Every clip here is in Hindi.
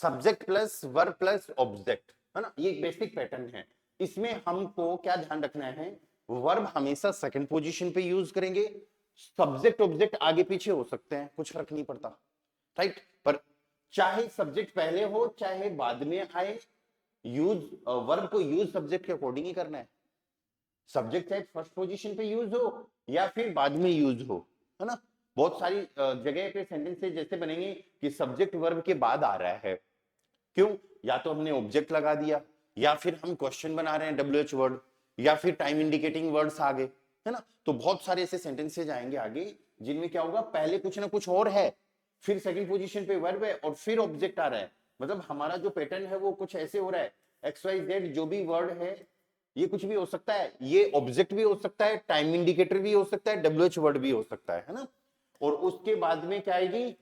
Subject plus verb plus object, है ना, ये एक बेसिक पैटर्न है। इसमें हमको क्या ध्यान रखना है, वर्ब हमेशा सेकंड पोजीशन पे यूज करेंगे, सब्जेक्ट ऑब्जेक्ट आगे पीछे हो सकते हैं, कुछ फर्क नहीं पड़ता, राइट। पर चाहे सब्जेक्ट पहले हो चाहे बाद में आए, यूज वर्ब को यूज सब्जेक्ट के अकॉर्डिंग ही करना है। सब्जेक्ट चाहे फर्स्ट पोजीशन पे यूज हो या फिर बाद में यूज हो, है ना। बहुत सारी जगह पे सेंटेंसेस जैसे बनेंगे कि सब्जेक्ट वर्ब के बाद आ रहा है, क्यों, या तो हमने ऑब्जेक्ट लगा दिया, या फिर हम क्वेश्चन बना रहे हैं WH वर्ड, या फिर टाइम इंडिकेटिंग वर्ड्स आ गए, है ना। तो बहुत सारे ऐसे सेंटेंसेज आएंगे आगे जिनमें क्या होगा, पहले कुछ ना कुछ और है, फिर सेकंड पोजीशन पे वर्ब है और फिर ऑब्जेक्ट आ रहा है। मतलब हमारा जो पैटर्न है वो कुछ ऐसे हो रहा है, XYZ जो भी वर्ड है ये कुछ भी हो सकता है, ये ऑब्जेक्ट भी हो सकता है, टाइम इंडिकेटर भी हो सकता है, WH वर्ड भी हो सकता है ना। और उसके बाद में क्या आएगी,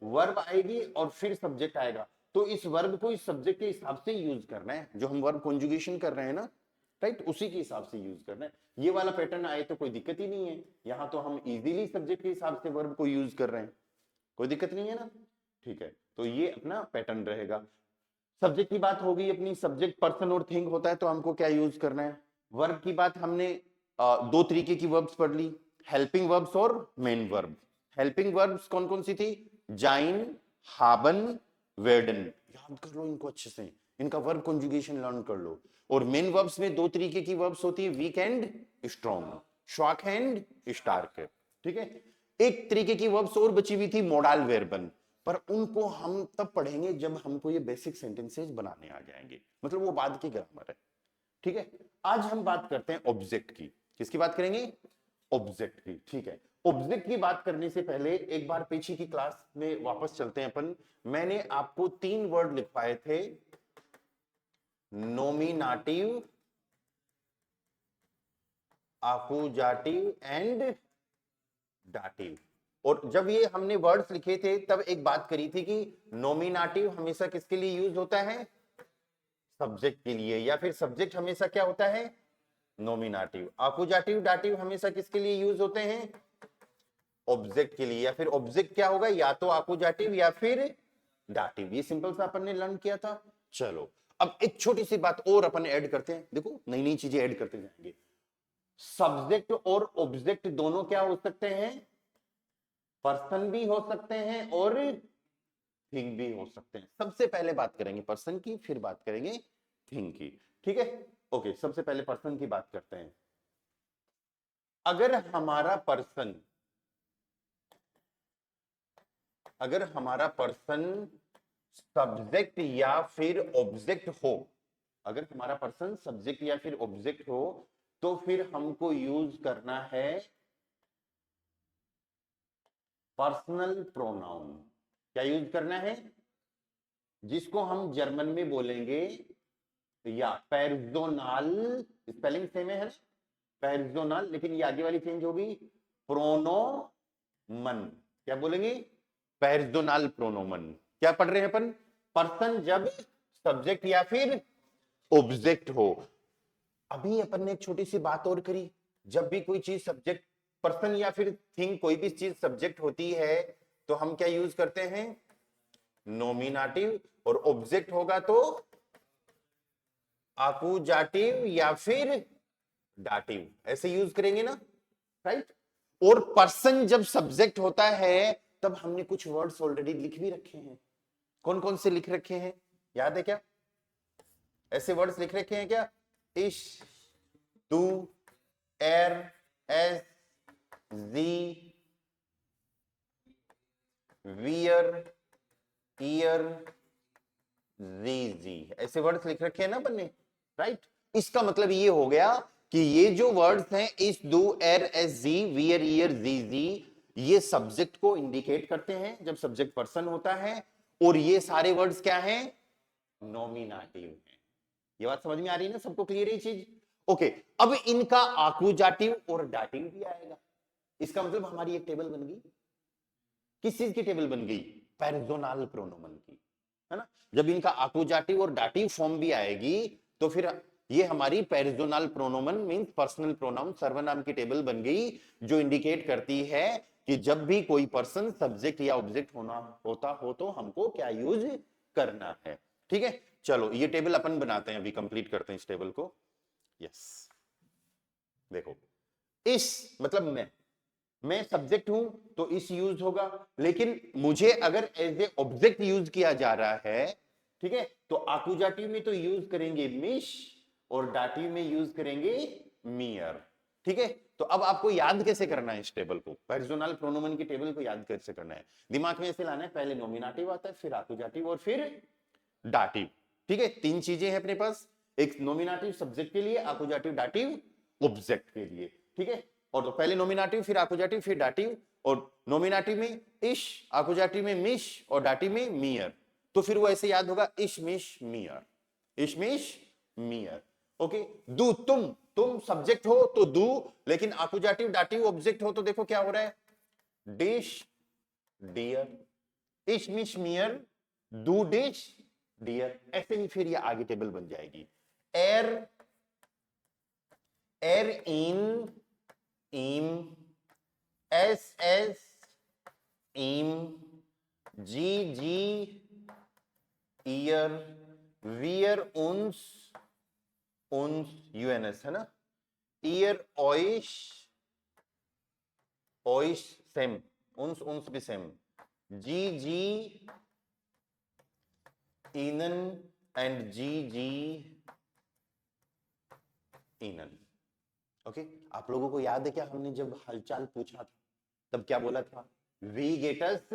वर्ब आएगी और फिर सब्जेक्ट आएगा। तो इस वर्ब को इस सब्जेक्ट के हिसाब से यूज करना है, जो हम वर्ब कॉन्जुगेशन कर रहे हैं ना, राइट, उसी के हिसाब से यूज करना है। ये वाला पैटर्न आए तो कोई दिक्कत ही नहीं है, यहाँ तो हम इजीली सब्जेक्ट के हिसाब से वर्ब को यूज कर रहे हैं, कोई दिक्कत नहीं है ना, ठीक है। तो ये अपना पैटर्न रहेगा। सब्जेक्ट की बात होगी अपनी, सब्जेक्ट पर्सन और थिंग होता है तो हमको क्या यूज करना है। वर्ब की बात हमने दो तरीके की वर्ब्स पढ़ ली, हेल्पिंग वर्ब्स और मेन वर्ब। हेल्पिंग वर्ब्स कौन कौन सी थी, जाइन, हाबन, वेर्डन, याद कर लो इनको अच्छे से, इनका वर्ब कॉन्जुगेशन लर्न कर लो। और मेन वर्ब्स में दो तरीके की वर्ब्स होती है, वीक एंड स्ट्रॉन्ग, श्वाक एंड स्टार्क, ठीक है। एक तरीके की वर्ब्स और बची हुई थी, मोडाल वेर्बन, पर उनको हम तब पढ़ेंगे जब हमको ये बेसिक सेंटेंसेस बनाने आ जाएंगे, मतलब वो बाद की ग्रामर है, ठीक है। आज हम बात करते हैं ऑब्जेक्ट की, किसकी बात करेंगे, ऑब्जेक्ट की, ठीक है। ऑब्जेक्ट की बात करने से पहले एक बार पीछे की क्लास में वापस चलते हैं अपन। मैंने आपको 3 वर्ड लिखवाए थे, नोमिनाटिव, आकुजाटिव एंड डाटिव। और जब ये हमने वर्ड्स लिखे थे तब एक बात करी थी कि नोमिनाटिव हमेशा किसके लिए यूज होता है, सब्जेक्ट के लिए, या फिर सब्जेक्ट हमेशा क्या होता है, नोमिनाटिव। आकुजाटिव डाटिव हमेशा किसके लिए यूज होते हैं, ऑब्जेक्ट के लिए, या फिर ऑब्जेक्ट क्या होगा, या तो आकुजाटिव या फिर डाटिव। ये सिंपल सा अपन ने लर्न किया था। चलो अब एक छोटी सी बात और अपन ऐड करते हैं, देखो नई नई चीजें ऐड करते जाएंगे। सब्जेक्ट और ऑब्जेक्ट दोनों क्या हो सकते हैं, पर्सन भी हो सकते हैं और थिंग भी हो सकते हैं। सबसे पहले बात करेंगे पर्सन की, फिर बात करेंगे थिंग की, ठीक है। ओके, सबसे पहले पर्सन की बात करते हैं। अगर हमारा पर्सन सब्जेक्ट या फिर ऑब्जेक्ट हो, अगर हमारा पर्सन सब्जेक्ट या फिर ऑब्जेक्ट हो, तो फिर हमको यूज करना है पर्सनल प्रोनाउन। क्या यूज करना है, जिसको हम जर्मन में बोलेंगे, या पेर्सोनाल, स्पेलिंग सेम है ना, पेर्सोनाल, लेकिन ये आगे वाली चेंज होगी, प्रोनोमन। क्या बोलेंगे, पेर्सोनाल प्रोनोमन। क्या पढ़ रहे हैं अपन, पर्सन जब सब्जेक्ट या फिर ऑब्जेक्ट हो। अभी अपन ने एक छोटी सी बात और करी, जब भी कोई चीज सब्जेक्ट, पर्सन या फिर थिंग, कोई भी चीज सब्जेक्ट होती है तो हम क्या यूज करते हैं, नोमिनाटिव, और ऑब्जेक्ट होगा तो आकुजाटिव या फिर डाटिव, ऐसे यूज करेंगे ना, राइट। और पर्सन जब सब्जेक्ट होता है तब हमने कुछ वर्ड्स ऑलरेडी लिख भी रखे हैं। कौन कौन से लिख रखे हैं, याद है क्या, ऐसे वर्ड्स लिख रखे हैं क्या, इश, दू, एर, एस, जी, वियर, ईयर, जी, ऐसे वर्ड्स लिख रखे हैं ना बन्ने, राइट। इसका मतलब ये हो गया कि ये जो वर्ड्स हैं, इस, दू, एर, एस, जी, वियर, ईयर, जी, ये सब्जेक्ट को इंडिकेट करते हैं जब सब्जेक्ट पर्सन होता है, और ये सारे वर्ड्स क्या हैं, नॉमिनेटिव हैं। ये बात समझ में आ रही है ना, सबको क्लियर है ये चीज, ओके। अब इनका आकुजाटिव और डाटिव भी आएगा। इसका मतलब हमारी एक टेबल बन गई, किस चीज की टेबल बन गई, पेर्सोनाल प्रोनोमन की, है ना। जब इनका आकुजाटिव और डाटिव फॉर्म भी आएगी तो फिर ये हमारी पेर्सोनाल प्रोनोमन मींस पर्सनल प्रोनाउन, सर्वनाम की टेबल बन गई, जो इंडिकेट करती है कि जब भी कोई पर्सन सब्जेक्ट या ऑब्जेक्ट होता हो तो हमको क्या यूज करना है। ठीक है, चलो ये टेबल अपन बनाते हैं, अभी कंप्लीट करते हैं इस टेबल को। यस, देखो इस मतलब मैं सब्जेक्ट हूं तो इस यूज होगा, लेकिन मुझे अगर एज ए ऑब्जेक्ट यूज किया जा रहा है, ठीक है, तो आकुजाटिव में तो यूज करेंगे मिश और डाटिव में यूज करेंगे मियर। ठीक है, तो अब आपको याद कैसे करना है इस टेबल को, पर्सनल प्रोनोमन की टेबल को याद कैसे करना है, दिमाग में ऐसे लाना है, पहले नॉमिनेटिव आता है, फिर आकुजाटिव और फिर डाटिव। ठीक है, तीन चीजें हैं अपने पास, एक नॉमिनेटिव सब्जेक्ट के लिए, आकुजाटिव डाटिव ऑब्जेक्ट के लिए। ठीक है, और तो पहले नॉमिनेटिव फिर आकुजाटिव फिर डाटिव, और नॉमिनेटिव में इश, आकुजाटिव में मिश और डाटिव में मियर। तो फिर वो ऐसे याद होगा, इश मिश मियर, इश मिश मियर। ओके, दू, तुम सब्जेक्ट हो तो दू, लेकिन आकुजाटिव डाटिव ऑब्जेक्ट हो तो देखो क्या हो रहा है, डिश डियर, इश मिश मियर, डू डिश डियर। ऐसे ही फिर ये आगे टेबल बन जाएगी, एर एर इन ईम, एस एस ईम, जी जी ईयर, वियर उन्स उन्स यूएनएस है ना, ईयर ऑइश ऑइश सेम, उन्स उन्स भी सेम, जी जी इनन एंड जी जी इनन। ओके, आप लोगों को याद है क्या, हमने जब हालचाल पूछा था तब क्या बोला था, वी गेटस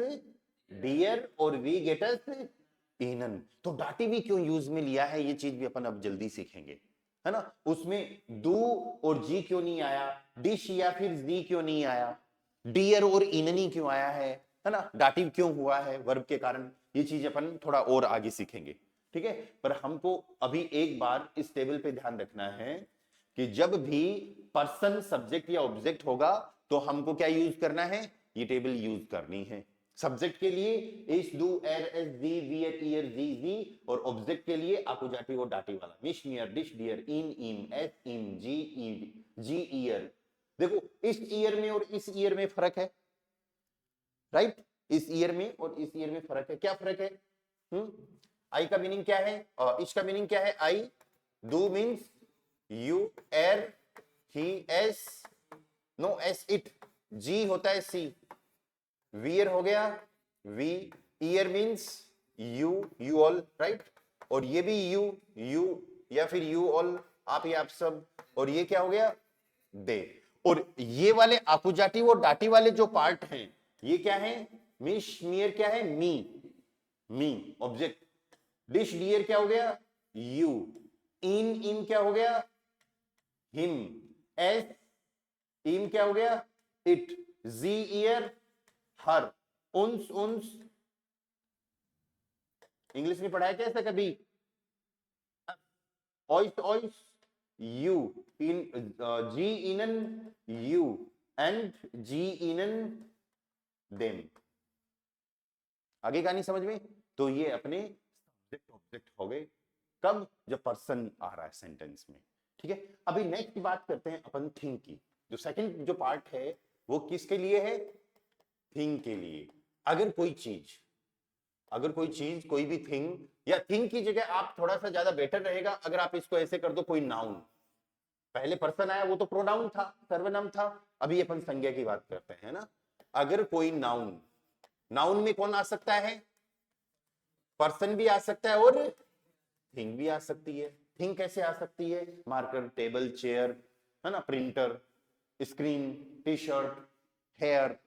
डियर और वी गेटस इनन। तो डाटिव भी क्यों यूज में लिया है, ये चीज भी अपन अब जल्दी सीखेंगे, है ना। उसमें दू और जी क्यों नहीं आया, डिश या फिर जी क्यों नहीं आया, डियर और इननी क्यों आया है ना, डाटिव क्यों हुआ है वर्ब के कारण, ये चीज अपन थोड़ा और आगे सीखेंगे। ठीक है, पर हमको अभी एक बार इस टेबल पे ध्यान रखना है कि जब भी पर्सन सब्जेक्ट या ऑब्जेक्ट होगा तो हमको क्या यूज करना है, ये टेबल यूज करनी है। सब्जेक्ट के लिए इस, डू, एर, एस, दी, वियर, ईयर, जी जी, और ऑब्जेक्ट के लिए आकुजाटिव और डाटिव वाला, मिश मियर डिश डियर इन ईम, एस ईम, जी जी ईयर। देखो इस ईयर में और इस ईयर में फर्क है, राइट, इस ईयर में और इस ईयर में फर्क है, क्या फर्क है, आई का मीनिंग क्या है, इसका मीनिंग क्या है, आई, डू मीन्स यू, एर ही, एस नो एस इट, जी होता है सी, वियर हो गया वी, ईयर means you you all, right, और ये भी यू या फिर यू ऑल, आप या आप सब, और ये क्या हो गया, दे। और ये वाले आकुजाटिव और डाटिव वाले जो पार्ट हैं ये क्या है, मिश मियर क्या है, मी ऑब्जेक्ट, डिश डियर क्या हो गया, यू, इन क्या हो गया, हिम, एस इन क्या हो गया, इट, जी ईयर, हर, उन्स इंग्लिश में पढ़ाया क्या ऐसा कभी, ऑइस ऑइस यू, इन जी इनन यू एंड जी इनन देम। आगे कहानी समझ में, तो ये अपने सब्जेक्ट ऑब्जेक्ट हो गए, कब, जब पर्सन आ रहा है सेंटेंस में। ठीक है, अभी नेक्स्ट बात करते हैं अपन थिंग की, जो सेकंड जो पार्ट है वो किसके लिए है, थिंग के लिए। अगर कोई चीज कोई भी थिंग, या थिंग की जगह आप थोड़ा सा ज्यादा बेटर रहेगा अगर आप इसको ऐसे कर दो, कोई नाउन, पहले पर्सन आया वो तो प्रोनाउन था, सर्वनाम था, अभी अपन संज्ञा की बात करते हैं ना। अगर कोई नाउन, नाउन में कौन आ सकता है, पर्सन भी आ सकता है और थिंग भी आ सकती है। थिंग कैसे आ सकती है, मार्कर, टेबल, चेयर, है ना, printer, screen, T shirt, hair,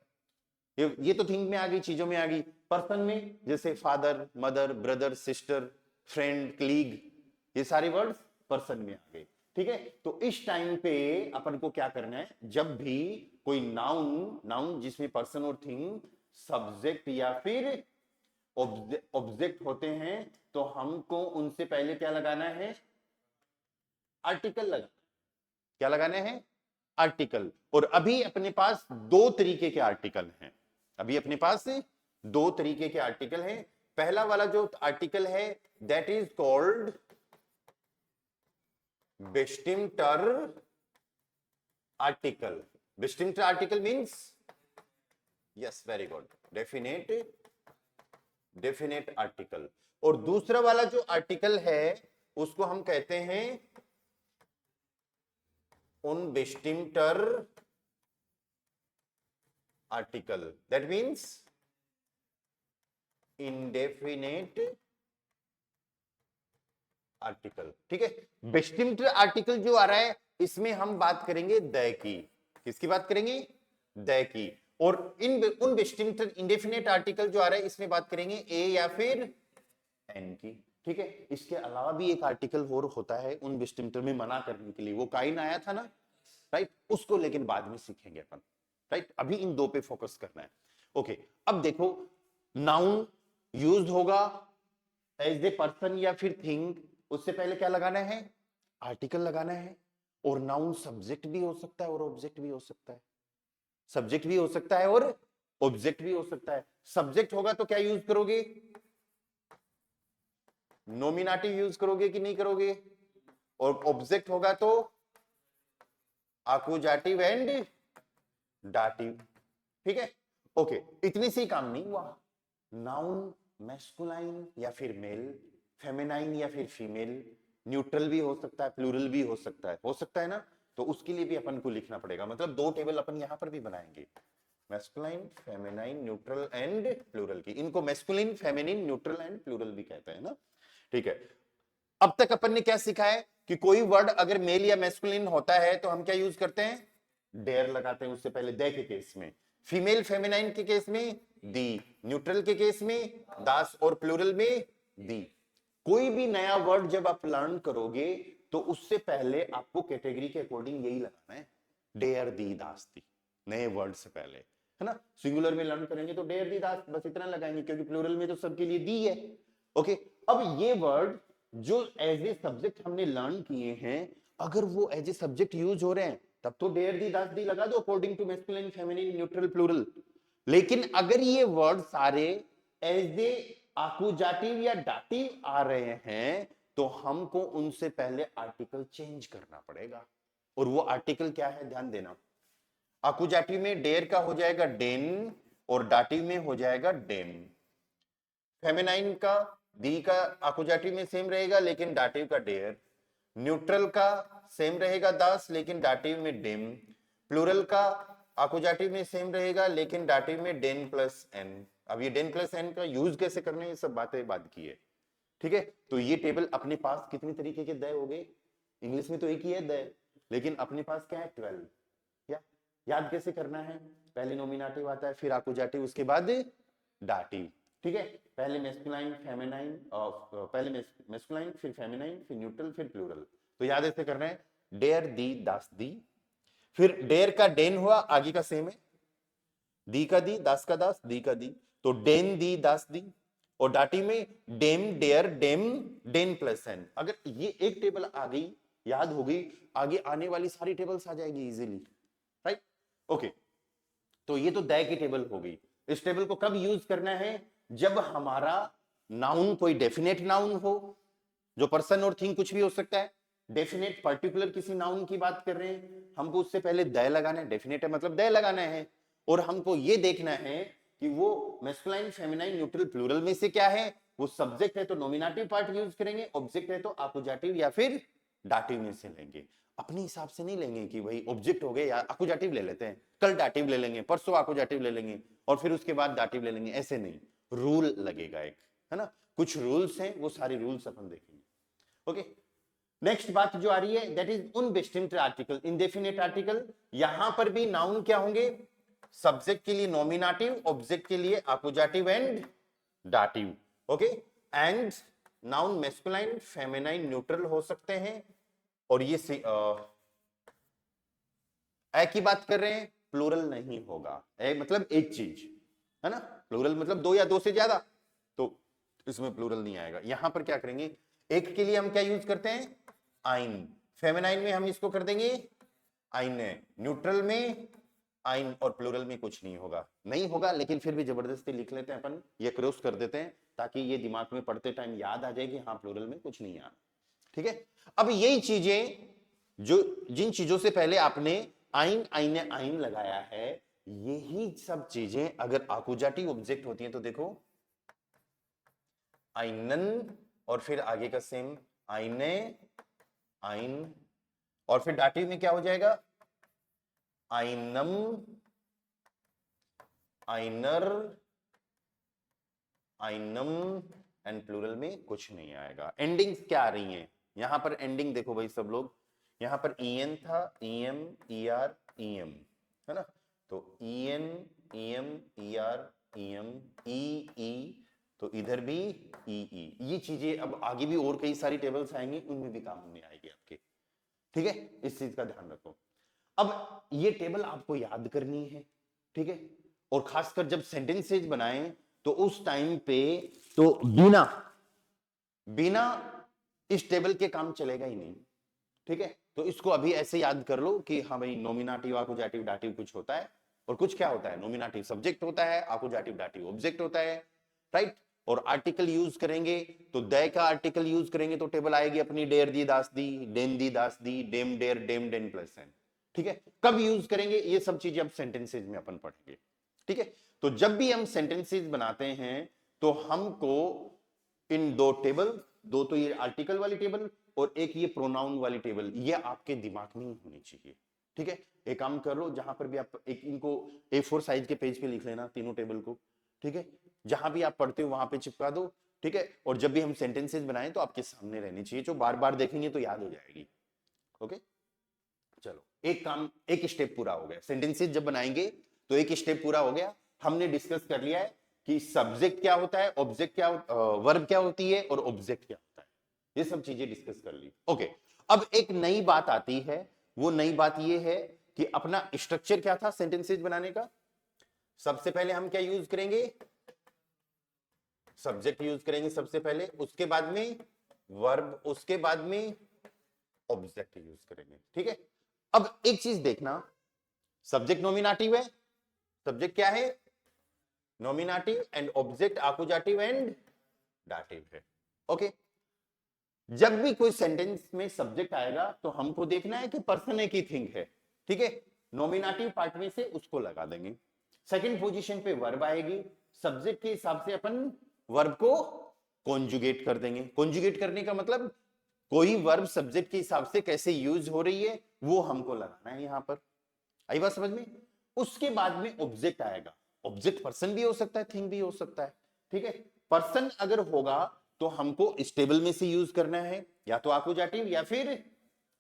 ये तो थिंग में आ गई, चीजों में आ गई। पर्सन में जैसे father, mother, brother, sister, friend, colleague, ये सारे वर्ड्स पर्सन में आ गए। ठीक है, तो इस टाइम पे अपन को क्या करना है, जब भी कोई नाउन जिसमें पर्सन और थिंग, सब्जेक्ट या फिर ऑब्जेक्ट होते हैं, तो हमको उनसे पहले क्या लगाना है, आर्टिकल लगा, क्या लगाना है, आर्टिकल। और अभी अपने पास दो तरीके के आर्टिकल हैं, अभी अपने पास दो तरीके के आर्टिकल हैं। पहला वाला जो आर्टिकल है दैट इज कॉल्ड बेस्टिमटर आर्टिकल। बेस्टिमटर article means, yes very good, definite article. और दूसरा वाला जो आर्टिकल है उसको हम कहते हैं unbestimmter article, that means indefinite article. ठीक है, बेस्टिम्ड आर्टिकल जो आ रहा है इसमें हम बात करेंगे द की। किसकी बात करेंगे? The key. और उन बेस्टिम्ड इंडेफिनेट आर्टिकल जो आ रहा है इसमें बात करेंगे ए या फिर एन की। ठीक है, इसके अलावा भी एक आर्टिकल और होता है उन बेस्टिम्ड में मना करने के लिए, वो काइन आया था ना, राइट, उसको लेकिन बाद में सीखेंगे अपन, राइट, अभी इन दो पे फोकस करना है। ओके, अब देखो नाउन यूज्ड होगा एज ए पर्सन या फिर थिंग, उससे पहले क्या लगाना है? आर्टिकल लगाना है। और नाउन सब्जेक्ट भी हो सकता है और ऑब्जेक्ट भी हो सकता है, सब्जेक्ट भी हो सकता है और ऑब्जेक्ट भी हो सकता है। सब्जेक्ट होगा तो क्या यूज करोगे? नोमिनेटिव यूज करोगे कि नहीं करोगे? और ऑब्जेक्ट होगा तो आकुजाटिव एंड डाटिव। ठीक है, ओके, इतनी सी काम नहीं हुआ। नाउन मैस्कुलाइन या फिर मेल, फेमिनाइन या फिर फीमेल, न्यूट्रल भी हो सकता है, प्लूरल भी हो सकता है ना, तो उसके लिए भी अपन को लिखना पड़ेगा। मतलब दो टेबल अपन यहां पर भी बनाएंगे, masculine, feminine, neutral and plural की। इनको masculine, feminine, neutral and plural भी कहते हैं ना। ठीक है, अब तक अपन ने क्या सीखा है कि कोई वर्ड अगर मेल या मैस्कुलिन होता है तो हम क्या यूज करते हैं? डेयर लगाते हैं उससे पहले दे के केस में, फीमेल फेमिनाइन के केस में दी, न्यूट्रल के केस में दास और प्लूरल में दी। कोई भी नया वर्ड जब आप लर्न करोगे तो उससे पहले आपको कैटेगरी के अकॉर्डिंग यही लगाना है, डेयर दी दास दी, नए वर्ड से पहले, है ना। सिंगुलर में लर्न करेंगे तो डेयर दी दास बस इतना लगाएंगे, क्योंकि प्लूरल में तो सबके लिए दी है। ओके, अब ये वर्ड जो एज ए सब्जेक्ट हमने लर्न किए हैं, अगर वो एज ए सब्जेक्ट यूज हो रहे हैं तब तो डेयर दी दास दी लगा दो according to masculine, feminine, neutral, plural. लेकिन अगर ये वर्ड सारे एज ए आकुजाटिव या डाटिव आ रहे हैं तो हमको उनसे पहले आर्टिकल चेंज करना पड़ेगा। और वो आर्टिकल क्या है, ध्यान देना। आकुजाटिव में डेयर का हो जाएगा डेन और डाटिव में हो जाएगा डेम। फेमिनाइन का दी का आकुजाटिव में सेम रहेगा लेकिन डाटिव का डेयर। न्यूट्रल का सेम रहेगा दास लेकिन डाटिव में डेम। प्लूरल का आकुजाटिव में सेम रहेगा लेकिन डाटिव में डेन प्लस एन। अब ये डेन प्लस एन का यूज कैसे करने, ये सब बातें बाद की है। ठीक है, तो ये टेबल अपने पास कितने तरीके के दय हो गए? इंग्लिश में तो एक ही है दय, लेकिन अपने पास क्या है? 12। या याद कैसे करना है? पहले नोमिनेटिव आता है, फिर आकुजाटिव, उसके बाद डाटिव। ठीक है, पहले मैस्कुलाइन, फेमिनाइन, पहले मैस्कुलाइन फिर फेमिनाइन फिर न्यूट्रल फिर प्लूरल। तो याद ऐसे करना है, डेयर दी दास दी, फिर डेयर का डेन हुआ, आगे का सेम है, दी का दी, दास का दास, दी का दी, तो डेन दी दास दी। और डाटी में डेम डेयर डेम डेन प्लस एन। अगर ये एक टेबल आ गई, याद हो गई, आगे आने वाली सारी टेबल्स आ जाएगी इजीली, राइट। ओके, तो ये तो दय की टेबल हो गई। इस टेबल को कब यूज करना है? जब हमारा नाउन कोई डेफिनेट नाउन हो, जो पर्सन और थिंग कुछ भी हो सकता है। डेफिनेट पर्टिकुलर किसी नाउन की बात कर रहे हैं, हमको उससे पहले दय लगाना है, डेफिनेट है मतलब दय लगाना है। और हमको ये देखना है कि वो मैस्कुलाइन, फेमिनाइन, न्यूट्रल, प्लूरल में से क्या है। वो सब्जेक्ट है तो नॉमिनेटिव पार्ट यूज करेंगे, ऑब्जेक्ट है तो आकुजाटिव या फिर डाटिव में से लेंगे। अपने हिसाब से नहीं लेंगे कि भाई ऑब्जेक्ट हो गए या आकुजाटिव ले लेते हैं, कल डाटिव ले लेंगे, परसों आकुजाटिव ले लेंगे और फिर उसके बाद डाटिव ले लेंगे, ऐसे नहीं। रूल लगेगा एक, है ना, कुछ रूल्स हैं, वो सारे रूल्स अपन देखेंगे। ओके, नेक्स्ट बात जो आ रही है that is undistinct article, indefinite article. यहां पर भी नाउन क्या होंगे? सब्जेक्ट के लिए नॉमिनेटिव, ऑब्जेक्ट के लिए आकुजाटिव and dative. Okay, and noun masculine, feminine, neutral हो सकते हैं। और ये ए की बात कर रहे हैं, प्लूरल नहीं होगा। ए मतलब एक चीज, है ना, प्लूरल मतलब दो या दो से ज्यादा, तो इसमें प्लूरल नहीं आएगा। यहां पर क्या करेंगे, एक के लिए हम क्या यूज करते हैं? आइन। फेमिनाइन में हम इसको कर देंगे आइन, न्यूट्रल में आइन, और प्लूरल में कुछ नहीं होगा। नहीं होगा लेकिन फिर भी जबरदस्ती लिख लेते हैं अपन, ये क्रॉस कर देते हैं ताकि ये दिमाग में पढ़ते टाइम याद आ जाए कि हाँ प्लूरल में कुछ नहीं आना। ठीक है, अब यही चीजें जो जिन चीजों से पहले आपने आइन आइन आइन लगाया है, यही सब चीजें अगर आकुजाटिव ऑब्जेक्ट होती हैं तो देखो आइनन, और फिर आगे का सेम आइने, आइन, और फिर दाटिव में क्या हो जाएगा, आइनम, आइनर, आइनम, एंड प्लूरल में कुछ नहीं आएगा। एंडिंग्स क्या आ रही हैं यहां पर, एंडिंग देखो भाई सब लोग, यहां पर ईएन था, ईएम, ईआर, ईएम, है ना, तो ईएन, ईएम, ईआर, ईएम, ई, ई, तो इधर भी ई, ई। ये चीजें अब आगे भी और कई सारी टेबल्स आएंगी, उनमें भी काम में आएगी आपके, ठीक है, इस चीज का ध्यान रखो। अब ये टेबल आपको याद करनी है, ठीक है, और खासकर जब सेंटेंसेज बनाएं तो उस टाइम पे तो बिना बिना इस टेबल के काम चलेगा ही नहीं, ठीक है। तो इसको अभी ऐसे याद कर लो कि हाँ भाई नॉमिनेटिव, आकुजाटिव, दाटिव कुछ होता है, और कुछ क्या होता है, नॉमिनेटिव सब्जेक्ट होता है, आकुजाटिव दाटिव ऑब्जेक्ट होता है, राइट। और आर्टिकल यूज करेंगे तो दे का आर्टिकल यूज करेंगे तो टेबल आएगी अपनी, डेर दी, दास दी, डेन दी, दास दी, डेम डेर, डेम डेन प्लस एन, ठीक है। कब यूज करेंगे ये सब चीजें अब सेंटेंसेज में अपन पढ़ेंगे, ठीक है। तो जब भी हम सेंटेंसेज बनाते हैं तो हमको इन दो टेबल, दो तो ये आर्टिकल वाली टेबल और एक ये प्रोनाउन वाली टेबल, ये आपके दिमाग में ही होनी चाहिए, ठीक है। एक काम कर लो, जहां पर भी आप एक इनको A4 साइज के पेज पे लिख लेना तीनों टेबल को, ठीक है, जहां भी आप पढ़ते हो वहां पे चिपका दो, ठीक है। और जब भी हम सेंटेंसेस बनाएं तो आपके सामने रहनी चाहिए, जो बार बार देखेंगे तो याद हो जाएगी, ओके। चलो एक काम, एक स्टेप पूरा हो गया, सेंटेंसेस जब बनाएंगे तो एक स्टेप पूरा हो गया। हमने डिस्कस कर लिया है कि सब्जेक्ट क्या होता है, ऑब्जेक्ट क्या, वर्ब क्या होती है और ऑब्जेक्ट क्या होता है, ये सब चीजें डिस्कस कर ली, ओके। अब एक नई बात आती है, वो नई बात ये है कि अपना स्ट्रक्चर क्या था सेंटेंसेस बनाने का। सबसे पहले हम क्या यूज करेंगे, सब्जेक्ट यूज करेंगे सबसे पहले, उसके बाद में वर्ब, उसके बाद में ऑब्जेक्ट यूज करेंगे, ठीक है। अब एक चीज देखना, सब्जेक्ट नॉमिनेटिव है, सब्जेक्ट क्या है, नॉमिनेटिव, एंड ऑब्जेक्ट आकुजाटिव एंड दाटिव है, ओके। जब भी कोई सेंटेंस में सब्जेक्ट आएगा तो हमको देखना है कि पर्सन है कि थिंग है, ठीक है। नॉमिनेटिव पार्ट में से उसको लगा देंगे, सेकंड पोजीशन पे वर्ब आएगी, सब्जेक्ट के हिसाब से अपन वर्ब को कॉन्जुगेट कर देंगे। कॉन्जुगेट करने का मतलब कोई वर्ब सब्जेक्ट के हिसाब से कैसे यूज हो रही है वो हमको लगाना है यहां पर, आई बात समझ में। उसके बाद में ऑब्जेक्ट आएगा, ऑब्जेक्ट पर्सन भी हो सकता है, थिंग भी हो सकता है, ठीक है। पर्सन अगर होगा तो हमको इस टेबल में से यूज करना है, या तो आकुजाटिव या फिर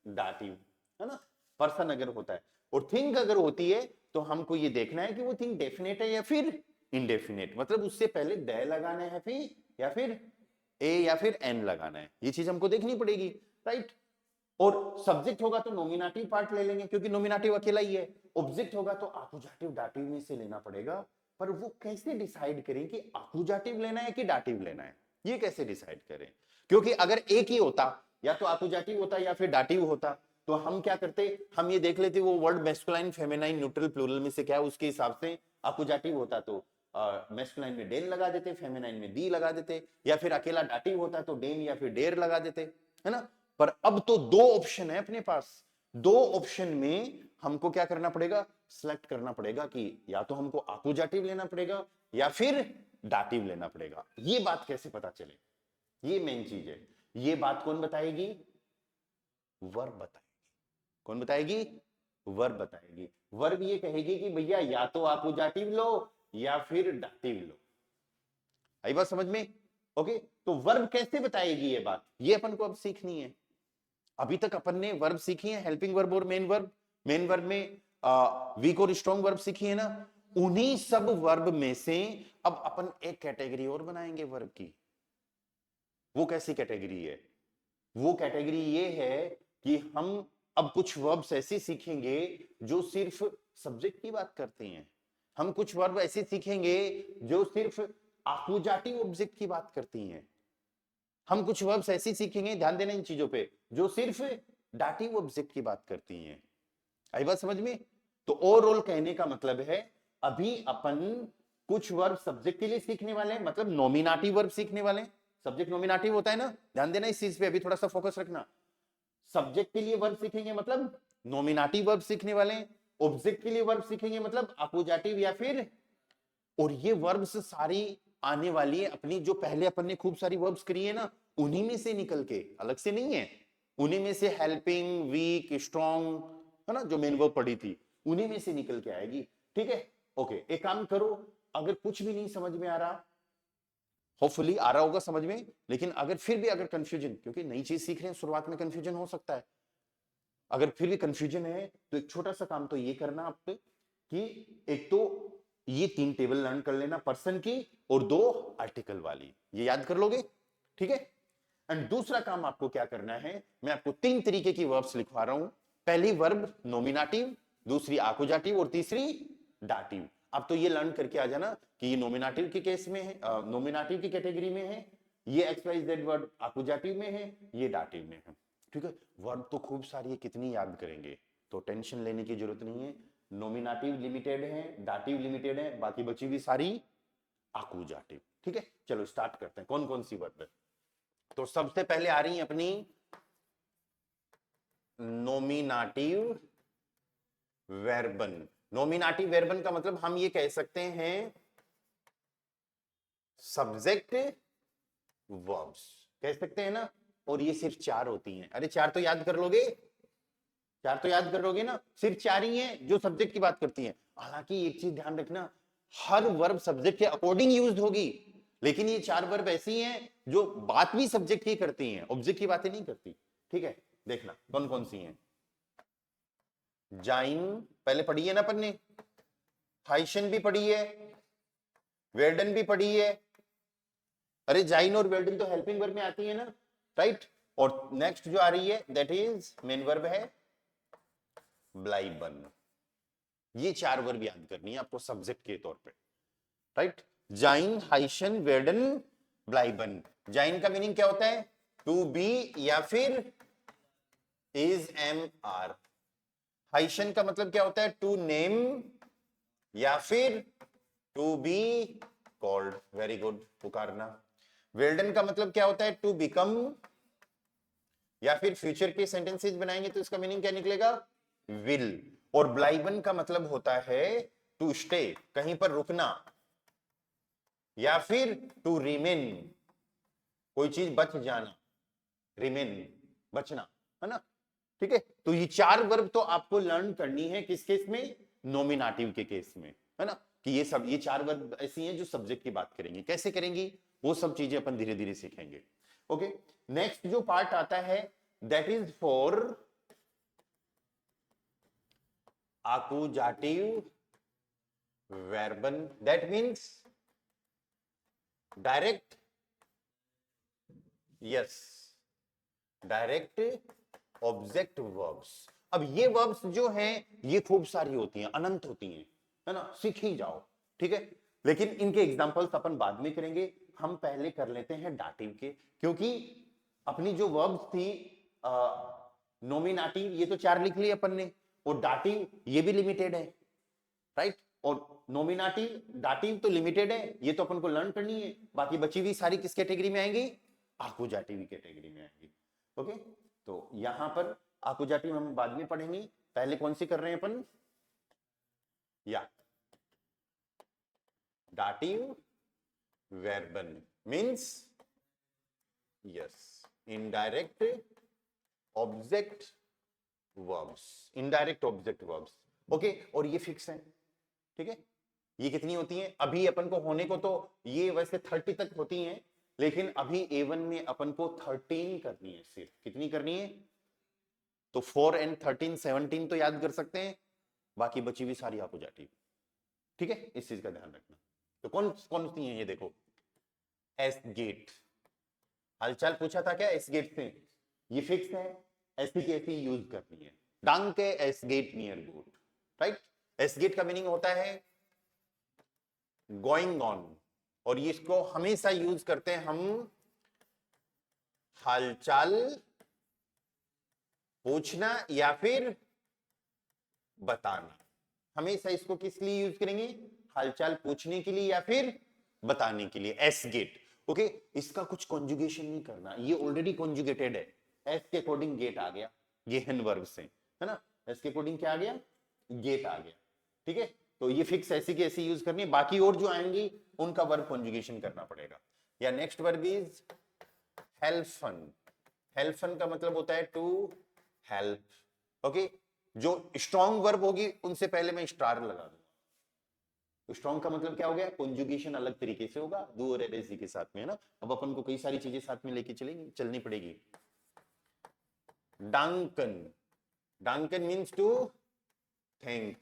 दाटिव, है ना, पर्सन अगर होता है। और थिंग अगर होती है तो हमको ये देखना है कि वो थिंग डेफिनेट है या फिर इनडेफिनेट, मतलब उससे पहले दे लगाना है फिर, या फिर ए या फिर एन लगाना है, ये चीज हमको देखनी पड़ेगी, राइट। और सब्जेक्ट होगा तो नॉमिनेटिव पार्ट ले लेंगे क्योंकि नॉमिनेटिव अकेला ही है, ऑब्जेक्ट होगा तो आकुजाटिव दाटिव में से लेना पड़ेगा। पर वो कैसे डिसाइड करें कि आकुजाटिव लेना है कि दाटिव लेना है, ये कैसे डिसाइड करें, क्योंकि अगर एक ही होता, या तो आकुजाटिव होता या फिर दाटिव होता, तो हम क्या करते, हम ये देख लेते वो word masculine, feminine, neutral, plural में से क्या है, उसके हिसाब से आकुजाटिव होता तो मैस्कुलाइन में डेन लगा देते, फेमिनाइन में दी लगा देते, या फिर अकेला दाटिव होता तो डेन या फिर डेर लगा देते, है ना। पर अब तो दो ऑप्शन है अपने पास, दो ऑप्शन में हमको क्या करना पड़ेगा, सिलेक्ट करना पड़ेगा कि या तो हमको आकुजाटिव लेना पड़ेगा या फिर दाटिव लेना पड़ेगा। ये बात कैसे पता चले, ये मेन चीज है। ये बात कौन बताएगी, वर्ब बताएगी। कौन बताएगी, वर्ब बताएगी। वर्ब ये कहेगी कि भैया या तो आकुजाटिव लो या फिर दाटिव लो, आई बात समझ में, ओके। तो वर्ब कैसे बताएगी ये बात, ये अपन को अब सीखनी है। अभी तक अपन ने वर्ब सीखी है, हेल्पिंग वर्ब और मेन वर्ब, मेन वर्ब में वीक और स्ट्रॉन्ग वर्ब सीखी है ना। उन्हीं सब वर्ब में से अब अपन एक कैटेगरी और बनाएंगे वर्ब की। वो कैसी कैटेगरी है, वो कैटेगरी ये है कि हम अब कुछ वर्ब्स ऐसे सीखेंगे जो सिर्फ सब्जेक्ट की बात करते हैं, हम कुछ वर्ब ऐसे सीखेंगे जो सिर्फ आकुजाटिव ऑब्जेक्ट की बात करती हैं, हम कुछ वर्ब्स ऐसी सीखेंगे, ध्यान देना इन चीजों पे, जो सिर्फ दाटिव ऑब्जेक्ट की बात करती हैं। आई बात समझ में। तो ओवरऑल कहने का मतलब है अभी अपन कुछ वर्ब सब्जेक्ट के लिए सीखने वाले हैं, मतलब नॉमिनेटिव वर्ब सीखने वाले हैं। सब्जेक्ट नॉमिनेटिव होता है ना, ध्यान देना इस चीज पे, अभी थोड़ा सा फोकस रखना। सब्जेक्ट के लिए वर्ब सीखेंगे मतलब नॉमिनेटिव वर्ब सीखने वाले हैं, ऑब्जेक्ट के लिए वर्ब सीखेंगे मतलब अपोजिटिव या फिर, और ये वर्ब्स सारी आने वाली है अपनी, जो पहले अपन ने खूब सारी वर्ब्स करी है ना, उन्हीं में से निकल के, अलग से नहीं है, उन्हीं में से हेल्पिंग, वीक, स्ट्रॉन्ग, है ना, जो मेन वर्ब पढ़ी थी उन्हीं में से निकल के आएगी। ठीक है, ओके। एक काम करो, अगर कुछ भी नहीं समझ में आ रहा, होपफुली आ रहा होगा समझ में, लेकिन अगर फिर भी अगर कंफ्यूजन, क्योंकि नई चीज सीख रहे हैं, शुरुआत में कंफ्यूजन हो सकता है, अगर फिर भी कंफ्यूजन है तो एक छोटा सा काम तो ये करना आप पे कि एक तो ये 3 टेबल लर्न कर लेना, पर्सन की और 2 आर्टिकल वाली, ये याद कर लोगे। ठीक है, एंड दूसरा काम आपको क्या करना है, मैं आपको 3 तरीके की वर्ब्स लिखवा रहा हूं। पहली वर्ब नॉमिनेटिव, दूसरी आकुजाटिव और तीसरी डाटिव। अब तो ये लर्न करके आ जाना कि ये नॉमिनेटिव के केस में है, नॉमिनेटिव की कैटेगरी में है, ये एक्स वाई जेड वर्ब आकुजाटिव में है, ये डाटिव में है। ठीक है, वर्ब तो खूब सारी है, कितनी याद करेंगे, तो टेंशन लेने की जरूरत नहीं है। नॉमिनेटिव लिमिटेड है, डाटिव लिमिटेड है, बाकी बची हुई सारी आकुजाटिव। ठीक है, चलो स्टार्ट करते हैं, कौन कौन सी वर्ब है। तो सबसे पहले आ रही है अपनी नॉमिनेटिव वर्बन। नॉमिनेटिव वर्बन का मतलब हम ये कह सकते हैं सब्जेक्ट वर्ब्स, कह सकते हैं ना, और ये सिर्फ 4 होती हैं। अरे 4 तो याद कर लोगे, 4 तो याद कर लोगे ना, सिर्फ 4 ही हैं जो सब्जेक्ट की बात करती हैं। हालांकि एक चीज ध्यान रखना, हर वर्ब सब्जेक्ट के अकॉर्डिंग यूज्ड होगी, लेकिन ये 4 वर्ब ऐसी हैं जो बात भी सब्जेक्ट की करती हैं, ऑब्जेक्ट की बातें नहीं करती। ठीक है, देखना कौन कौन सी हैं। जाइन पहले पढ़ी है ना अपन ने, हाइशन भी पढ़ी है, वेर्डन भी पढ़ी है। अरे जाइन और वेर्डन तो हेल्पिंग वर्ब में आती है ना, राइट। और नेक्स्ट जो आ रही है दैट इज मेन वर्ब है ब्लाइबन। ये 4 वर्ब याद करनी है आपको सब्जेक्ट के तौर पे, राइट। जाइन, हाइशन, वेर्डन, ब्लाइबन। जाइन का मीनिंग क्या होता है, टू बी या फिर इज, एम, आर। हाइशन का मतलब क्या होता है, टू नेम या फिर to be called, very good, पुकारना। वेल्डन का मतलब क्या होता है, टू बिकम, या फिर फ्यूचर के सेंटेंसेस बनाएंगे तो इसका मीनिंग क्या निकलेगा, विल। और ब्लाइबन का मतलब होता है टू स्टे, कहीं पर रुकना, या फिर टू रिमेन, कोई चीज बच जाना, रिमेन बचना, है ना। ठीक है, तो ये 4 वर्ब तो आपको लर्न करनी है किस केस में, नॉमिनेटिव के केस में, है ना, कि ये 4 वर्ब ऐसी हैं जो सब्जेक्ट की बात करेंगी। कैसे करेंगी वो सब चीजें अपन धीरे धीरे सीखेंगे। ओके, नेक्स्ट जो पार्ट आता है that is for accusative verb, that means direct, yes, direct object verbs. अब ये वर्ब्स जो हैं ये खूब सारी होती हैं, अनंत होती हैं, है ना, सीख ही जाओ। ठीक है, लेकिन इनके एग्जांपल्स अपन बाद में करेंगे, हम पहले कर लेते हैं डाटिव के, क्योंकि अपनी जो वर्ब्स थी नॉमिनेटिव ये तो 4 लिख ली अपन ने, और डाटिव ये भी लिमिटेड है, राइट। और नॉमिनेटिव डाटिव तो लिमिटेड है, ये तो अपन को लर्न करनी है, बाकी बची हुई सारी किस कैटेगरी में आएंगी, आकुजाटिव कैटेगरी में आएंगी। ओके, तो यहां पर आकुजाटिव हम बाद में पढ़ेंगे, पहले कौन सी कर रहे हैं अपन, या डाटिव वर्बन means yes indirect object verbs, indirect object verbs. Okay, और ये फिक्स है। ठीक है, ये कितनी होती हैं, अभी अपन को होने को तो ये वैसे 30 तक होती हैं, लेकिन अभी A1 में अपन को 13 करनी है, सिर्फ कितनी करनी है, तो 4 and 13 17 तो याद कर सकते हैं, बाकी बची हुई सारी आकुजाटिव। ठीक है, इस चीज का ध्यान रखना। तो कौन कौन सी है ये देखो, एस गेट, हालचाल पूछा था क्या एस गेट से, ये फिक्स है, ऐसी कैसी यूज करनी है, डांके एस गेट नियर गुड, राइट। एस गेट का मीनिंग होता है गोइंग ऑन, और ये इसको हमेशा यूज करते हैं हम हालचाल पूछना या फिर बताना, हमेशा इसको किस लिए यूज करेंगे, हालचाल पूछने के लिए या फिर बताने के लिए, एस गेट। ओके, इसका कुछ कॉन्जुगेशन नहीं करना, ये ऑलरेडी कॉन्जुगेटेड है, एस के अकॉर्डिंग गेट आ गया, गेहन वर्ब से, है ना, एस के अकॉर्डिंग क्या आ गया, गेट आ गया। ठीक है, तो ये फिक्स ऐसी की ऐसी यूज करनी है, बाकी और जो आएंगी उनका वर्ब कॉन्जुगेशन करना पड़ेगा। या नेक्स्ट वर्ब इज हेल्फन। हेल्फन का मतलब होता है टू हेल्प। ओके, जो स्ट्रॉन्ग वर्ब होगी उनसे पहले मैं स्टार लगा दूंगा। स्ट्रॉन्ग का मतलब क्या हो गया, कॉन्जुगेशन अलग तरीके से होगा, डू और एलएसडी के साथ में, है ना। अब अपन को कई सारी चीजें साथ में लेके चलनी पड़ेगी। डांकन, डांकन मीन्स टू थैंक।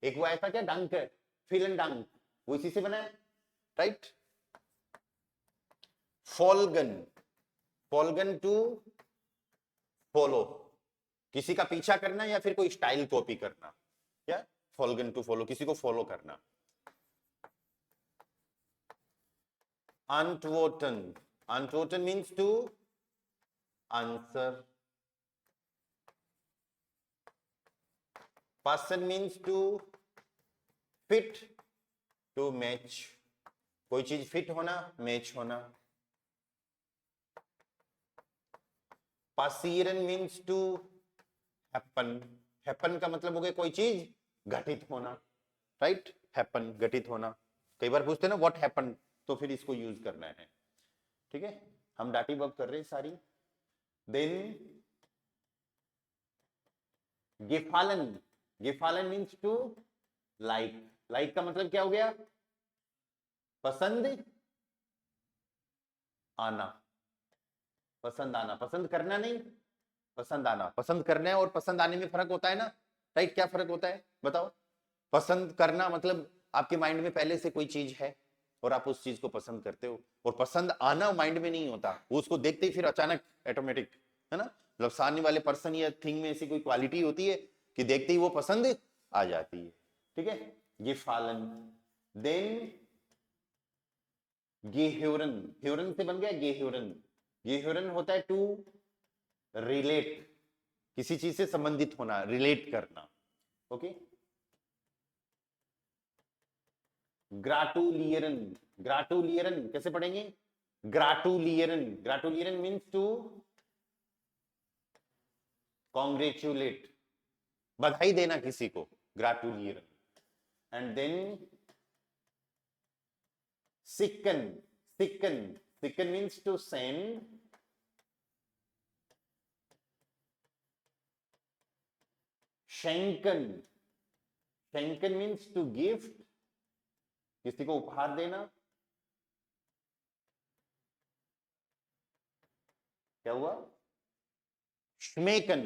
एक वो ऐसा क्या डांकर, फिलन डांक, वो इसी से बना है, राइट। फॉलगन, फॉलगन टू फॉलो, किसी का पीछा करना या फिर कोई स्टाइल कॉपी करना, क्या फॉलगन टू फॉलो, किसी को फॉलो करना। antworten, antworten means to answer. person means to fit, to match, कोई चीज फिट होना, मैच होना। passieren means to happen, happen का मतलब हो गया कोई चीज घटित होना, राइट। happen घटित होना, कई बार पूछते हैं ना what happened, तो फिर इसको यूज करना है, ठीक है। हम डाटिव वर्ब कर रहे हैं सारी। Then gefallen, gefallen means to like, like का मतलब क्या हो गया, पसंद आना, पसंद आना, पसंद करना नहीं, पसंद आना। पसंद करने और पसंद आने में फर्क होता है ना, राइट। क्या फर्क होता है बताओ। पसंद करना मतलब आपके माइंड में पहले से कोई चीज है और आप उस चीज को पसंद करते हो, और पसंद आना माइंड में नहीं होता, वो उसको देखते ही फिर अचानक ऑटोमेटिक, है ना। मतलब सामने वाले पर्सन या थिंग में ऐसी कोई क्वालिटी होती है कि देखते ही वो पसंद आ जाती है, ठीक है। ये फालन। देन गेह्योरन, ह्योरन से बन गया गेह्योरन। गेह्योरन होता है टू रिलेट, किसी चीज से संबंधित होना, रिलेट करना, ओके। ग्राटुलियरन, ग्राटुलियरन कैसे पढ़ेंगे, ग्राटुलियरन, ग्राटुलियरन मीन्स टू कॉन्ग्रेचुलेट, बधाई देना किसी को, ग्राटुलियरन। एंड देन सिक्कन, सिक्कन, सिक्कन मीन्स टू सेंड, शेंकन, शेंकन मीन्स टू गिफ्ट, किसी को उपहार देना। क्या हुआ, श्मेकन,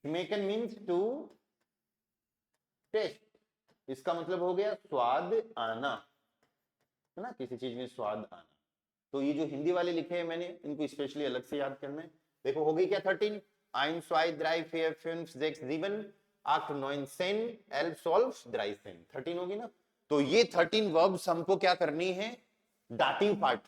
श्मेकन मीन्स टू टेस्ट, इसका मतलब हो गया स्वाद आना, है ना, किसी चीज में स्वाद आना। तो ये जो हिंदी वाले लिखे हैं मैंने, इनको स्पेशली अलग से याद करना है। देखो हो गई क्या 13, 1 2 3 4 5 6 7 8 9 10 11 12 13, 13 होगी ना। तो ये 13 वर्ब्स हमको क्या करनी है, डाटिव पार्ट।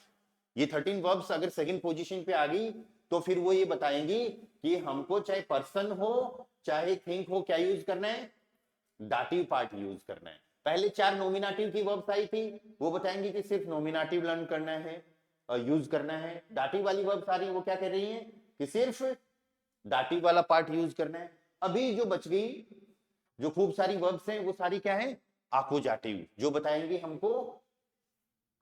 ये 13 वर्ब्स अगर सेकंड पोजीशन पे आ गई तो फिर वो ये बताएंगी कि हमको चाहे पर्सन हो चाहे थिंग हो, क्या यूज करना है, डाटिव पार्ट यूज करना है। पहले 4 नॉमिनेटिव की वर्ब्स आई थी, वो बताएंगे कि सिर्फ नॉमिनेटिव लर्न करना है, यूज करना है। डाटिव वाली वर्ब्स आ रही है, वो क्या कर रही है कि सिर्फ डाटिव वाला पार्ट यूज करना है। अभी जो बच गई, जो खूब सारी वर्ब्स हैं, वो सारी क्या है, आकुजाटिव, जो बताएंगे हमको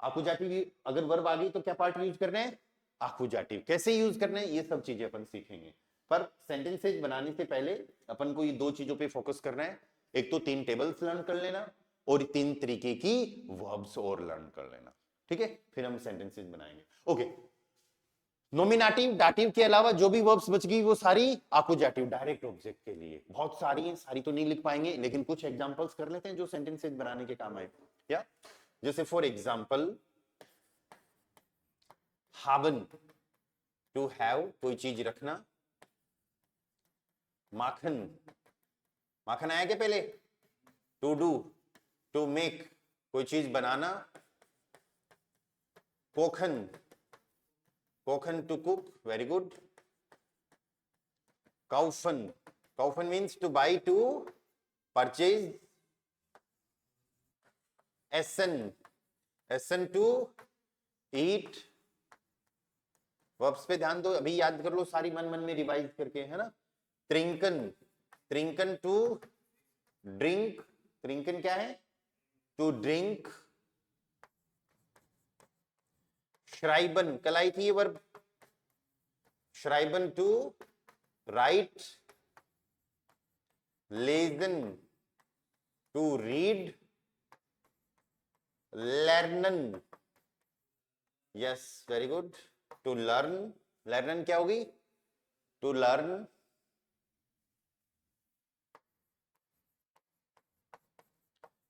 आकुजाटिव। अगर वर्ब आ गई तो क्या पार्ट यूज करना है, आकुजाटिव। कैसे यूज करना है ये सब चीजें अपन सीखेंगे, पर सेंटेंसेज बनाने से पहले अपन को ये दो चीजों पे फोकस करना है। एक तो 3 टेबल्स लर्न कर लेना और 3 तरीके की वर्ब्स और लर्न कर लेना, ठीक है। फिर हम सेंटेंसेज बनाएंगे, ओके। नॉमिनेटिव डाटिव के अलावा जो भी वर्ब्स बच गई वो सारी आकुजाटिव, डायरेक्ट ऑब्जेक्ट के लिए। बहुत सारी हैं, सारी तो नहीं लिख पाएंगे, लेकिन कुछ एग्जांपल्स कर लेते हैं जो सेंटेंसेज बनाने के काम आए। क्या, जैसे फॉर एग्जांपल हावन, टू हैव, कोई चीज रखना। माखन, माखन आया क्या पहले, टू डू, टू मेक, कोई चीज बनाना। कोखन, कोखन टू कुक, वेरी गुड। काउफन, काउफन means to buy, to purchase. एसन, एसन टू ईट। वर्ब्स पे ध्यान दो, अभी याद कर लो सारी मन मन में रिवाइज करके, है ना। त्रिंकन, त्रिंकन टू ड्रिंक, त्रिंकन क्या है, टू ड्रिंक। श्राइबन, कल आई थी ये वर्ब, श्राइबन टू राइट, लेजन टू रीड, लर्नन, yes very good, to learn, लर्नन क्या होगी, टू लर्न,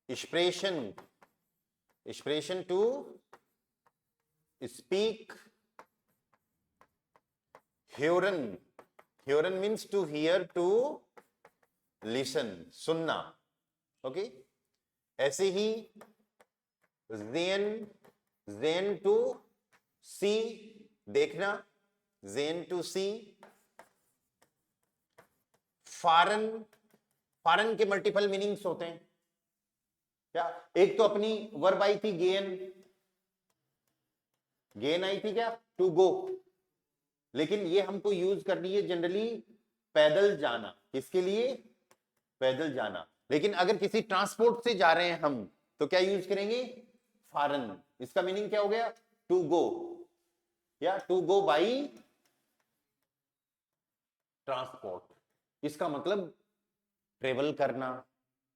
एक्सप्रेशन, एक्सप्रेशन टू स्पीक, ह्योरन, ह्योरन means to hear, to listen, सुनना, ओके। ऐसे ही ज़ेन, ज़ेन टू सी, देखना, ज़ेन टू सी, फॉरेन, फॉरेन के मल्टीपल मीनिंग्स होते हैं क्या, एक तो अपनी वर्ब आई थी गेन, गेन आई थी क्या, टू गो, लेकिन ये हमको यूज करनी है जनरली पैदल जाना, किसके लिए, पैदल जाना। लेकिन अगर किसी ट्रांसपोर्ट से जा रहे हैं हम तो क्या यूज करेंगे, फॉरेन, इसका मीनिंग क्या हो गया, टू गो, या टू गो बाई ट्रांसपोर्ट, इसका मतलब ट्रेवल करना,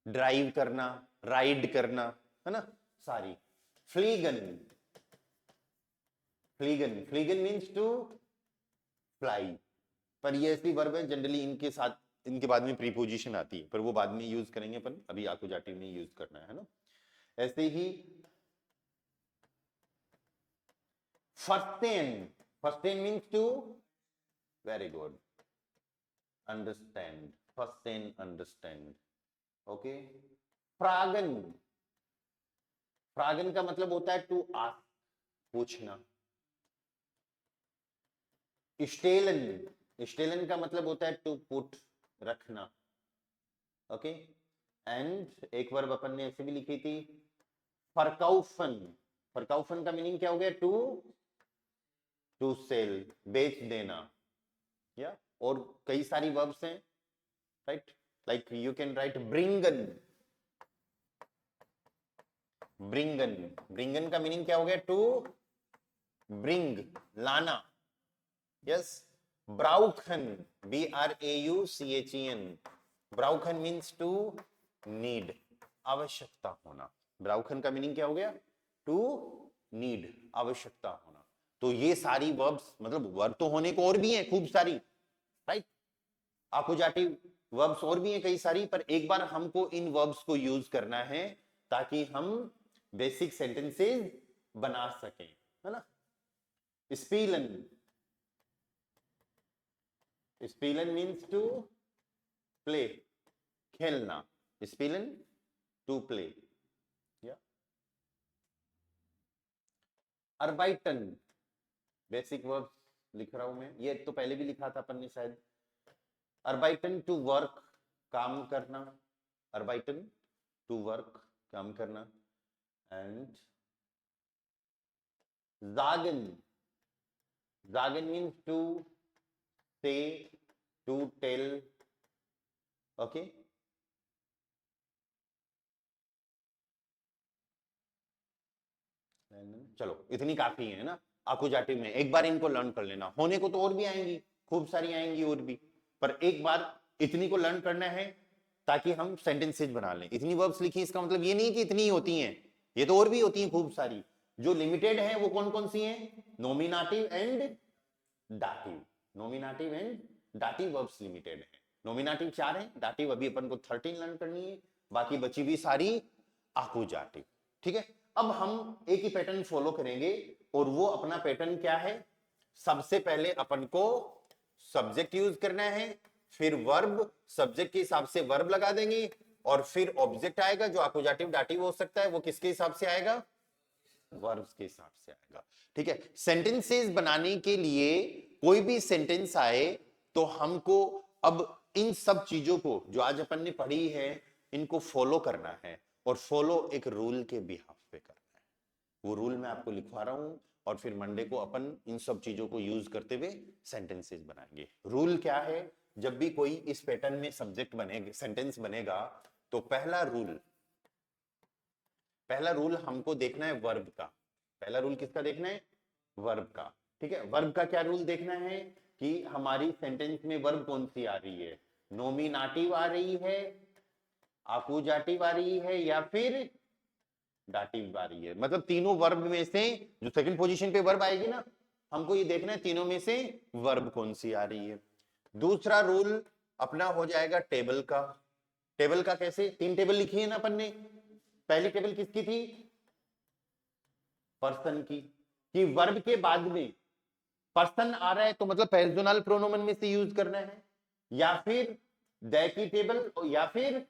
ड्राइव करना, राइड करना, है ना, सारी। फ्लीगन, फ्लीगन, फ्लीगन मीन्स टू फ्लाई, पर ये ऐसी वर्ब है जनरली इनके साथ, इनके बाद में प्रीपोजिशन आती है, पर वो बाद में यूज करेंगे अपन, अभी आकुजाटिव में यूज करना है ना। ऐसे ही फर्स्टेन, फर्स्टेन means to, very good, understand, फर्स्टेन अंडरस्टैंड, ओके। फ्रागन, फ्रागन का मतलब होता है टू आस्क, पूछना। स्टेलन, स्टेलन का मतलब होता है टू पुट, रखना, ओके। एंड एक वर्ब अपन ने ऐसे भी लिखी थी, फरकाउफन, फरकाउफन का मीनिंग क्या हो गया, टू, टू सेल, बेच देना, या और कई सारी वर्ब्स हैं, right, like you can write ब्रिंगन, ब्रिंगन, ब्रिंगन का मीनिंग क्या हो गया, टू ब्रिंग, लाना, यस। ब्राउखन, BRAUCHEN, ब्राउखन मीन्स टू नीड, आवश्यकता होना, ब्राउखन का मीनिंग क्या हो गया, टू नीड, आवश्यकता होना। तो ये सारी वर्ब्स, मतलब वर्ब तो होने को और भी हैं खूब सारी, राइट, आकुजाटिव वर्ब्स और भी हैं कई सारी, पर एक बार हमको इन वर्ब्स को यूज करना है ताकि हम बेसिक सेंटेंसेस बना सकें, है ना। स्पीलन, स्पीलन मीन्स टू प्ले, खेलना, स्पीलन टू प्ले, या। अर्बाइटन, बेसिक वर्ब्स लिख रहा हूं मैं, ये तो पहले भी लिखा था अपन ने शायद। अर्बाइटन टू वर्क, काम करना, अर्बाइटन टू वर्क, काम करना। एंड जागन, जागन मीन्स टू से, टू टेल, ओके। चलो इतनी काफी है ना आकुजाटिव में, एक बार इनको लर्न कर लेना, होने को तो और भी आएंगी, खूब सारी आएंगी और भी, पर एक बार इतनी को लर्न करना है ताकि हम सेंटेंसेज बना लें। इतनी वर्ब्स लिखी, इसका मतलब ये नहीं कि इतनी ही होती हैं, ये तो और भी होती हैं खूब सारी। जो लिमिटेड है वो कौन कौन सी हैं, nominative and dative, nominative and dative verbs limited है। नॉमिनेटिव 4 है, दाटिव अभी अपन को 13 लर्न करनी है, बाकी बची हुई सारी आकुजाटिव, ठीक है। अब हम एक ही पैटर्न फॉलो करेंगे, और वो अपना पैटर्न क्या है, सबसे पहले अपन को सब्जेक्ट यूज करना है, फिर वर्ब, सब्जेक्ट के हिसाब से वर्ब लगा देंगे, और फिर ऑब्जेक्ट आएगा जो आकुजाटिव दाटिव हो सकता है, वो किसके हिसाब से आएगा, वर्ब्स के हिसाब से आएगा, ठीक है। सेंटेंसेस बनाने के लिए कोई भी सेंटेंस आए तो हमको अब इन सब चीजों को जो आज अपन ने पढ़ी है इनको फॉलो करना है, और फॉलो एक रूल के बिहाफ पे करना है। वो रूल मैं आपको लिखवा रहा हूं, और फिर मंडे को अपन इन सब चीजों को यूज करते हुए सेंटेंसेस बनाएंगे। रूल क्या है, जब भी कोई इस पैटर्न में सब्जेक्ट बनेगा, सेंटेंस बनेगा, तो पहला रूल हमको देखना है वर्ब का। पहला रूल किसका देखना है, वर्ब का। ठीक है, वर्ब का क्या रूल देखना है कि हमारी सेंटेंस में वर्ब कौन सी आ रही है, नोमिनेटिव आ रही है, आकुजाटिव आ रही है, या फिर डाटिव आ रही है। मतलब तीनों वर्ब में से जो सेकंड पोजीशन पे वर्ब आएगी ना, हमको ये देखना है तीनों में से वर्ब कौन सी आ रही है। दूसरा रूल अपना हो जाएगा टेबल का। टेबल का कैसे, 3 टेबल लिखी है ना अपन ने। पहली टेबल किसकी थी, पर्सन की, कि वर्ब के बाद में पर्सन आ रहा है तो मतलब पर्सनल प्रोनोमन में से यूज करना है, या फिर द की टेबल, या फिर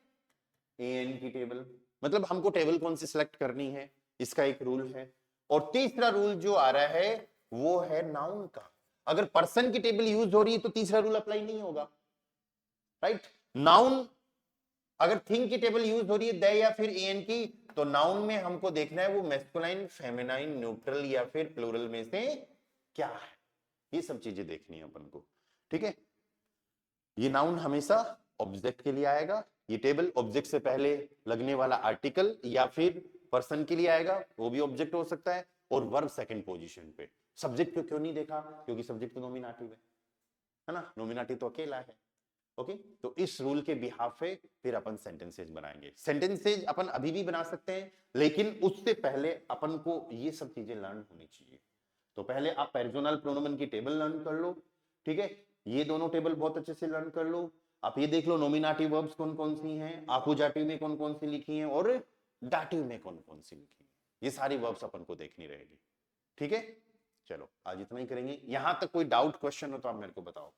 एन की टेबल। मतलब हमको टेबल कौन सी सिलेक्ट करनी है, इसका एक रूल है। और तीसरा रूल जो आ रहा है वो है नाउन का। अगर पर्सन की टेबल यूज हो रही है तो तीसरा रूल अप्लाई नहीं होगा, राइट। नाउन अगर थिंग की टेबल यूज हो रही है द या फिर एन की, तो नाउन में हमको देखना है वो मैस्कुलाइन, फेमिनाइन, न्यूट्रल या फिर प्लूरल में से क्या है। ये सब चीजें देखनी है अपन को। ठीक है, ये नाउन हमेशा ऑब्जेक्ट के लिए आएगा, ये टेबल ऑब्जेक्ट से पहले लगने वाला आर्टिकल या फिर पर्सन के लिए आएगा, वो भी ऑब्जेक्ट हो सकता है। और वर्ब सेकंड पोजीशन पे। सब्जेक्ट को क्यों नहीं देखा, क्योंकि सब्जेक्ट तो नॉमिनेटिव है ना, नॉमिनेटिव तो अकेला है। ओके, तो इस रूल के बिहाफ पे फिर अपन सेंटेंसेज बनाएंगे। सेंटेंसेज अपन अभी भी बना सकते हैं, लेकिन उससे पहले अपन को ये सब चीजें लर्न होनी चाहिए। तो पहले आप पर्सनल प्रोनोमन की टेबल लर्न कर लो। ठीक है, ये दोनों टेबल बहुत अच्छे से लर्न कर लो। आप ये देख लो नॉमिनेटिव वर्ब्स कौन कौन सी हैं, आकुजाटिव में कौन कौन सी लिखी हैं, और डाटिव में कौन कौन सी लिखी हैं। ये सारी वर्ब्स अपन को देखनी रहेगी। ठीक है, चलो आज इतना ही करेंगे। यहां तक कोई डाउट क्वेश्चन हो तो आप मेरे को बताओ।